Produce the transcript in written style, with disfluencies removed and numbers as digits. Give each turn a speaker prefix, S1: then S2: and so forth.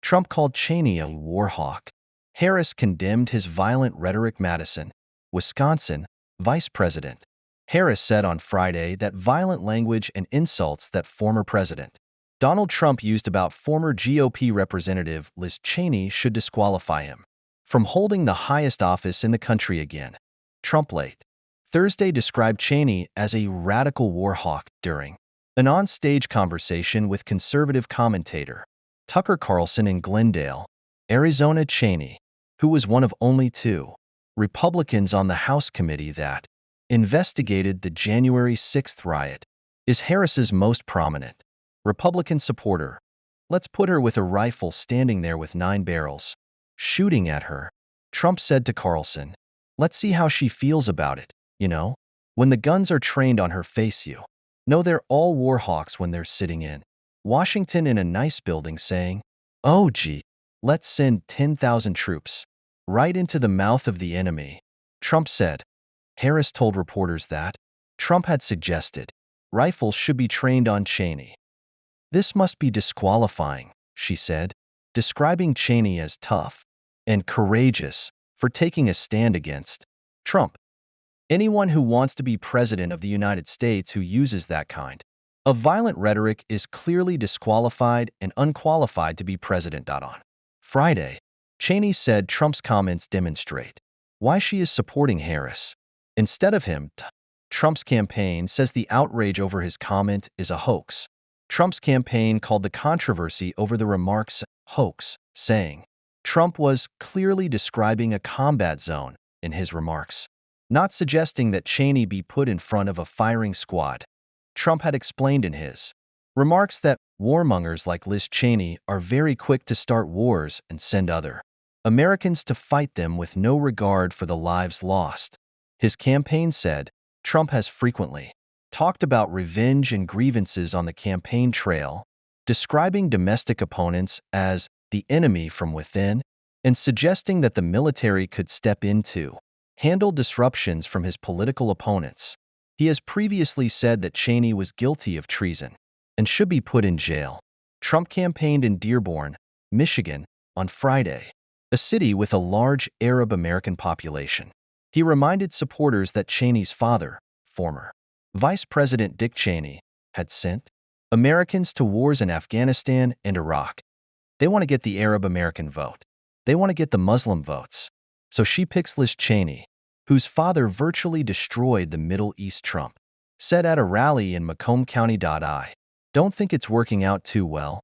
S1: Trump called Cheney a war hawk. Harris condemned his violent rhetoric. Madison, Wisconsin, Vice President. Harris said on Friday that violent language and insults that former President Donald Trump used about former GOP Representative Liz Cheney should disqualify him from holding the highest office in the country again. Trump late Thursday described Cheney as a radical war hawk during an on-stage conversation with conservative commentator Tucker Carlson in Glendale, Arizona. Cheney, who was one of only two Republicans on the House committee that investigated the January 6th riot, is Harris's most prominent Republican supporter. Let's put her with a rifle standing there with 9 barrels shooting at her, Trump said to Carlson. Let's see how she feels about it, you know? When the guns are trained on her face, you know they're all war hawks when they're sitting in Washington in a nice building saying, "Oh gee, let's send 10,000 troops right into the mouth of the enemy," Trump said. Harris told reporters that Trump had suggested rifles should be trained on Cheney. "This must be disqualifying," she said, describing Cheney as tough and courageous for taking a stand against Trump. Anyone who wants to be president of the United States who uses that kind of violent rhetoric is clearly disqualified and unqualified to be president. On Friday, Cheney said Trump's comments demonstrate why she is supporting Harris instead of him. Trump's campaign says the outrage over his comment is a hoax. Trump's campaign called the controversy over the remarks hoax, saying Trump was clearly describing a combat zone in his remarks, not suggesting that Cheney be put in front of a firing squad. Trump had explained in his remarks that warmongers like Liz Cheney are very quick to start wars and send other Americans to fight them with no regard for the lives lost. His campaign said Trump has frequently talked about revenge and grievances on the campaign trail, describing domestic opponents as the enemy from within and suggesting that the military could step in to handle disruptions from his political opponents. He has previously said that Cheney was guilty of treason and should be put in jail. Trump campaigned in Dearborn, Michigan, on Friday, a city with a large Arab American population. He reminded supporters that Cheney's father, former Vice President Dick Cheney, had sent Americans to wars in Afghanistan and Iraq. They want to get the Arab American vote. They want to get the Muslim votes. So she picks Liz Cheney, whose father virtually destroyed the Middle East. Trump said at a rally in Macomb County. I don't think it's working out too well.